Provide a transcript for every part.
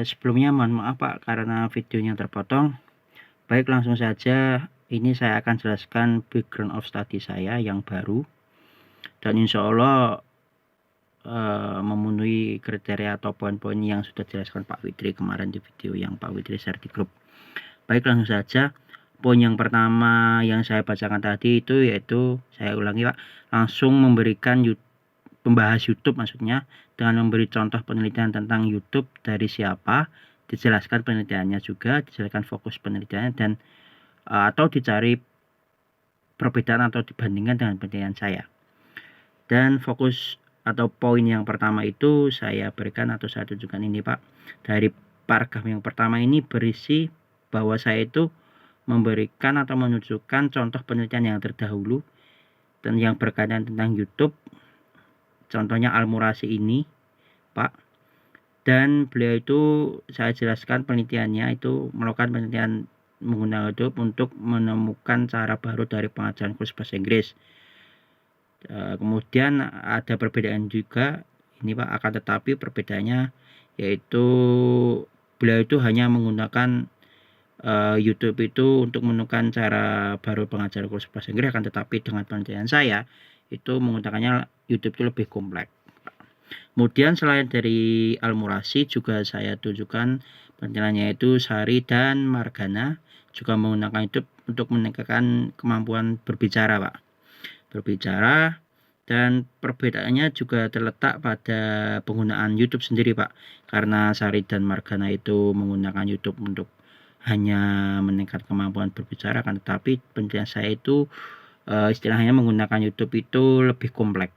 Sebelumnya mohon maaf Pak karena videonya terpotong. Baik, langsung saja. Ini saya akan jelaskan background of study saya yang baru, dan insya Allah memenuhi kriteria atau poin-poin yang sudah dijelaskan Pak Fitri kemarin di video yang Pak Fitri share di grup. Baik, langsung saja. Poin yang pertama yang saya bacakan tadi itu yaitu, saya ulangi Pak, langsung memberikan pembahas YouTube maksudnya, dengan memberi contoh penelitian tentang YouTube dari siapa, dijelaskan penelitiannya juga, dijelaskan fokus penelitiannya, dan atau dicari perbedaan atau dibandingkan dengan penelitian saya. Dan fokus atau poin yang pertama itu saya berikan atau saya tunjukkan ini Pak. Dari paragraf yang pertama ini berisi bahwa saya itu memberikan atau menunjukkan contoh penelitian yang terdahulu dan yang berkaitan tentang YouTube. Contohnya Almurasi ini Pak, dan beliau itu saya jelaskan penelitiannya itu melakukan penelitian menggunakan YouTube untuk menemukan cara baru dari pengajaran kursus bahasa Inggris. Kemudian ada perbedaan juga ini Pak, akan tetapi perbedaannya yaitu beliau itu hanya menggunakan YouTube itu untuk menemukan cara baru pengajaran kursus bahasa Inggris, akan tetapi dengan penelitian saya itu menggunakannya YouTube itu lebih kompleks. Kemudian selain dari Almurasi juga saya tunjukkan penelitiannya itu Sari dan Margana juga menggunakan YouTube untuk meningkatkan kemampuan berbicara Pak. Berbicara, dan perbedaannya juga terletak pada penggunaan YouTube sendiri Pak. Karena Sari dan Margana itu menggunakan YouTube untuk hanya meningkat kemampuan berbicara, kan tetapi penelitian saya itu istilahnya menggunakan YouTube itu lebih kompleks,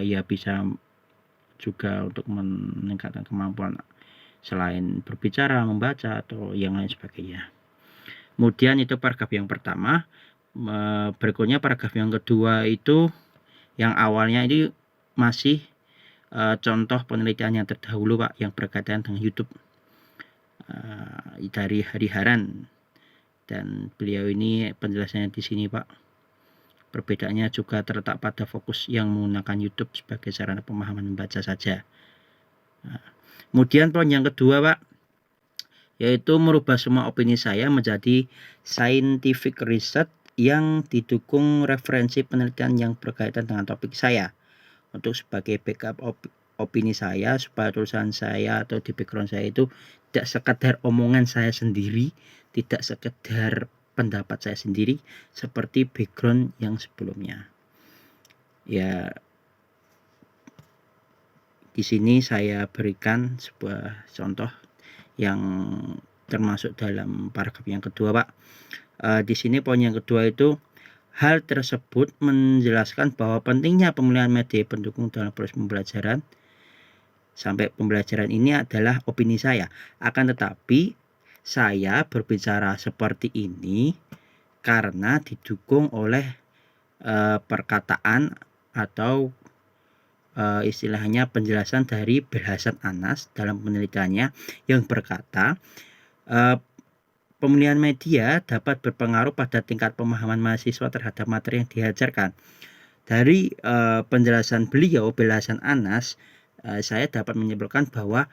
ya bisa juga untuk meningkatkan kemampuan selain berbicara, membaca, atau yang lain sebagainya. Kemudian itu paragraf yang pertama. Berikutnya paragraf yang kedua itu yang awalnya ini masih contoh penelitian yang terdahulu Pak, yang berkaitan dengan YouTube dari Hari Haran, dan beliau ini penjelasannya di sini Pak. Perbedaannya juga terletak pada fokus yang menggunakan YouTube sebagai sarana pemahaman membaca saja. Kemudian poin yang kedua Pak, yaitu merubah semua opini saya menjadi scientific research yang didukung referensi penelitian yang berkaitan dengan topik saya, untuk sebagai backup opini saya, supaya tulisan saya atau di background saya itu tidak sekedar omongan saya sendiri, tidak sekedar pendapat saya sendiri seperti background yang sebelumnya. Ya, di sini saya berikan sebuah contoh yang termasuk dalam paragraf yang kedua Pak. Di sini poin yang kedua itu, hal tersebut menjelaskan bahwa pentingnya pemilihan media pendukung dalam proses pembelajaran. Sampai pembelajaran ini adalah opini saya. Akan tetapi saya berbicara seperti ini karena didukung oleh perkataan atau istilahnya penjelasan dari Berhasan Anas dalam penelitiannya yang berkata pemilihan media dapat berpengaruh pada tingkat pemahaman mahasiswa terhadap materi yang diajarkan. Dari penjelasan beliau, Berhasan Anas, saya dapat menyimpulkan bahwa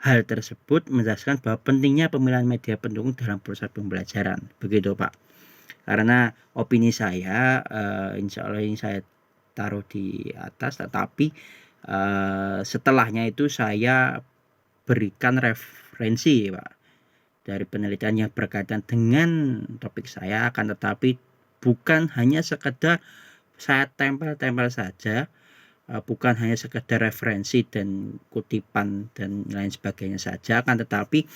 hal tersebut menjelaskan bahwa pentingnya pemilihan media pendukung dalam proses pembelajaran. Begitu Pak. Karena opini saya, insya Allah ini saya taruh di atas, tetapi setelahnya itu saya berikan referensi Pak, dari penelitian yang berkaitan dengan topik saya, akan tetapi bukan hanya sekedar saya tempel-tempel saja, bukan hanya sekedar referensi dan kutipan dan lain sebagainya saja, akan tetapi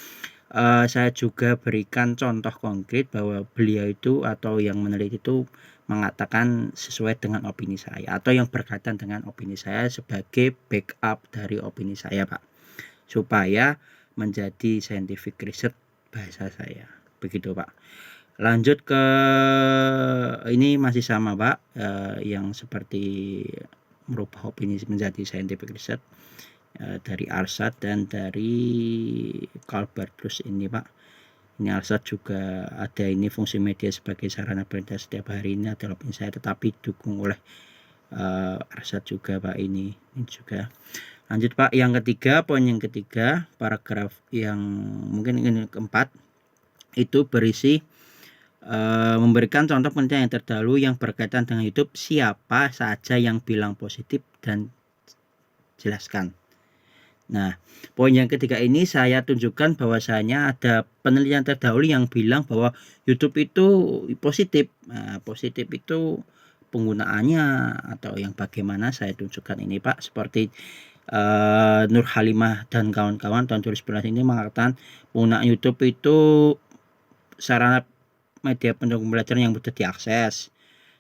saya juga berikan contoh konkret bahwa beliau itu atau yang meneliti itu mengatakan sesuai dengan opini saya atau yang berkaitan dengan opini saya sebagai backup dari opini saya Pak, supaya menjadi scientific research bahasa saya. Begitu Pak. Lanjut ke ini masih sama Pak, yang seperti merubah opini menjadi scientific research dari Arsad dan dari Calbertus ini Pak. Ini Arsad juga ada ini fungsi media sebagai sarana perintah setiap hari, ini adalah opini saya, tetapi didukung oleh Arsad juga Pak ini juga. Lanjut Pak, yang ketiga, poin yang ketiga, paragraf yang mungkin ini keempat, itu berisi memberikan contoh penelitian yang terdahulu yang berkaitan dengan YouTube, siapa saja yang bilang positif dan jelaskan. Nah, poin yang ketiga ini saya tunjukkan bahwasanya ada penelitian terdahulu yang bilang bahwa YouTube itu positif. Nah, positif itu penggunaannya atau yang bagaimana saya tunjukkan ini Pak, seperti Nur Halimah dan kawan-kawan tahun 2011 ini mengatakan penggunaan YouTube itu sarana media pendukung belajar yang mudah diakses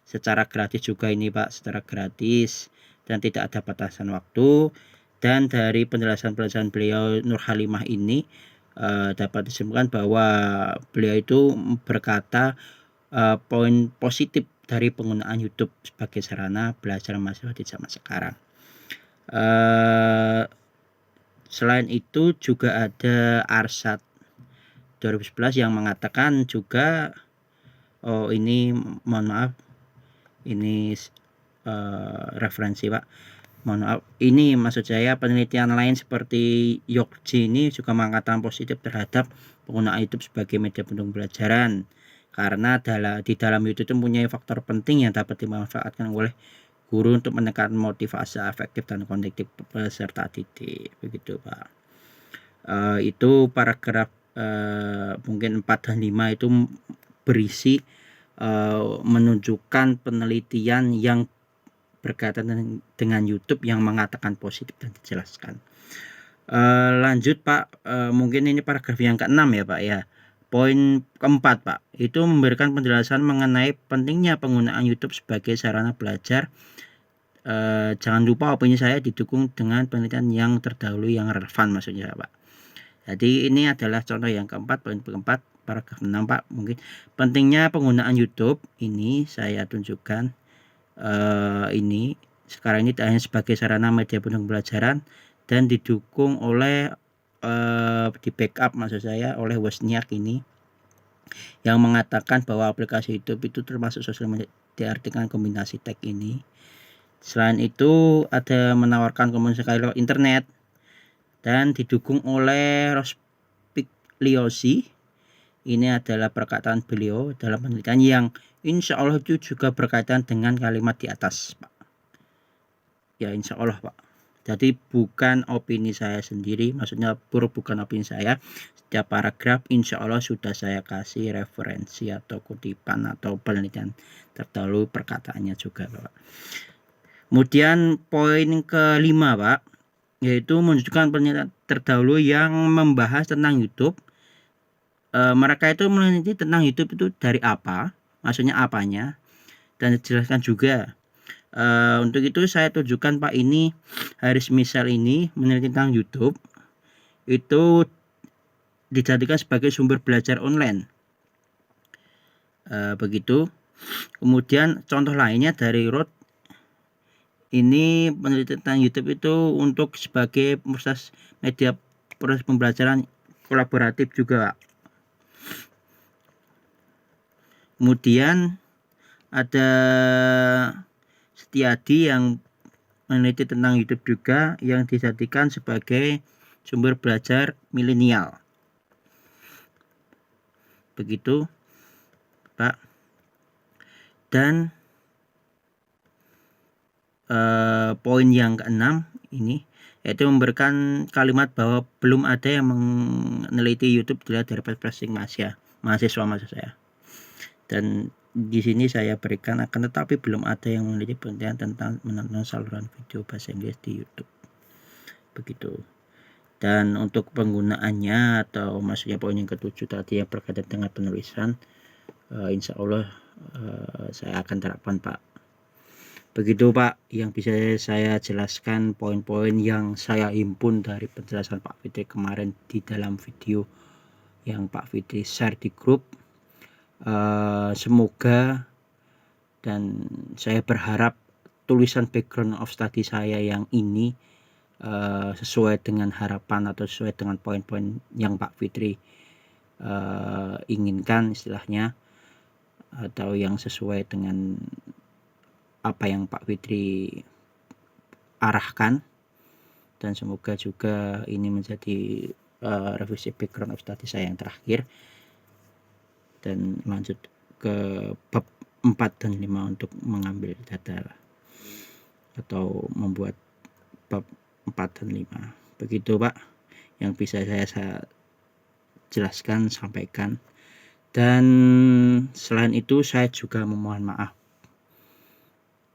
secara gratis juga ini Pak, secara gratis dan tidak ada batasan waktu. Dan dari penjelasan beliau Nur Halimah ini dapat disimpulkan bahwa beliau itu berkata poin positif dari penggunaan YouTube sebagai sarana belajar mahasiswa di zaman sekarang. Selain itu juga ada Arsyad 2011 yang mengatakan juga, ini mohon maaf, ini referensi Pak, mohon maaf, ini maksud saya penelitian lain seperti Yokji ini juga mengatakan positif terhadap penggunaan YouTube sebagai media pendukung pembelajaran, karena di dalam YouTube itu mempunyai faktor penting yang dapat dimanfaatkan oleh guru untuk menekan motivasi efektif dan kognitif peserta didik, begitu Pak. Itu paragraf mungkin 4 dan 5 itu berisi menunjukkan penelitian yang berkaitan dengan YouTube yang mengatakan positif dan dijelaskan. Lanjut Pak, mungkin ini paragraf yang ke-6 ya Pak ya. Poin keempat Pak, itu memberikan penjelasan mengenai pentingnya penggunaan YouTube sebagai sarana belajar. Jangan lupa opini saya didukung dengan penelitian yang terdahulu yang relevan, maksudnya Pak. Jadi ini adalah contoh yang keempat, poin keempat, paragraf 6 Pak. Mungkin pentingnya penggunaan YouTube ini saya tunjukkan ini sekarang ini hanya sebagai sarana media pendukung pembelajaran dan didukung oleh di backup maksud saya oleh Wozniak ini yang mengatakan bahwa aplikasi YouTube itu termasuk sosial media diartikan kombinasi tag ini. Selain itu ada menawarkan komunikasi lewat internet dan didukung oleh Rospigliosi. Ini adalah perkataan beliau dalam penelitian yang insya Allah itu juga berkaitan dengan kalimat di atas Pak. Ya insya Allah Pak. Jadi bukan opini saya sendiri, maksudnya bukan opini saya. Setiap paragraf insya Allah sudah saya kasih referensi atau kutipan atau penelitian terdahulu perkataannya juga Pak. Kemudian poin kelima Pak, yaitu menunjukkan penelitian terdahulu yang membahas tentang YouTube. Mereka itu meneliti tentang YouTube itu dari apa, maksudnya apanya, dan dijelaskan juga. Untuk itu saya tunjukkan Pak, ini Haris Misal ini meneliti tentang YouTube itu dijadikan sebagai sumber belajar online. Begitu. Kemudian contoh lainnya dari Roth, ini meneliti tentang YouTube itu untuk sebagai proses media proses pembelajaran kolaboratif juga. Kemudian ada Setiadi yang meneliti tentang YouTube juga yang dijadikan sebagai sumber belajar milenial. Begitu Pak. Dan poin yang keenam ini yaitu memberikan kalimat bahwa belum ada yang meneliti YouTube dilihat dari perspektif mahasiswa maksud saya. Dan di sini saya berikan akan tetapi belum ada yang meneliti penelitian tentang menonton saluran video bahasa Inggris di YouTube. Begitu. Dan untuk penggunaannya atau maksudnya poin yang ketujuh tadi yang berkaitan dengan penulisan, insya Allah saya akan terapkan Pak. Begitu Pak yang bisa saya jelaskan poin-poin yang saya himpun dari penjelasan Pak Fitri kemarin di dalam video yang Pak Fitri share di grup. Semoga dan saya berharap tulisan background of study saya yang ini sesuai dengan harapan atau sesuai dengan poin-poin yang Pak Fitri inginkan istilahnya, atau yang sesuai dengan apa yang Pak Fitri arahkan. dan semoga juga ini menjadi revisi background of study saya yang terakhir, dan lanjut ke bab 4 dan 5 untuk mengambil data atau membuat bab 4 dan 5. Begitu Pak yang bisa saya jelaskan, sampaikan. Dan selain itu saya juga memohon maaf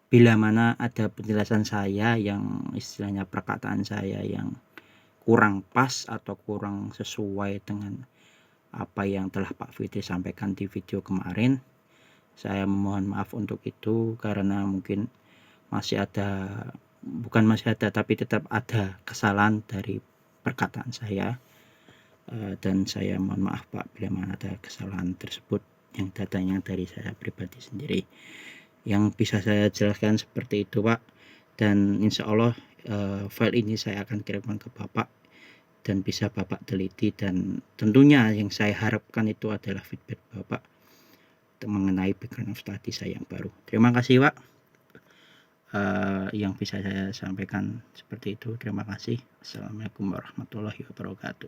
bila mana ada penjelasan saya yang istilahnya perkataan saya yang kurang pas atau kurang sesuai dengan apa yang telah Pak Fitri sampaikan di video kemarin. Saya memohon maaf untuk itu, karena mungkin tapi tetap ada kesalahan dari perkataan saya, dan saya mohon maaf Pak bila mana ada kesalahan tersebut yang datanya dari saya pribadi sendiri. Yang bisa saya jelaskan seperti itu Pak, dan insya Allah file ini saya akan kirimkan ke Bapak dan bisa Bapak teliti, dan tentunya yang saya harapkan itu adalah feedback Bapak mengenai background of study saya yang baru. Terima kasih Pak. Yang bisa saya sampaikan seperti itu. Terima kasih. Assalamualaikum warahmatullahi wabarakatuh.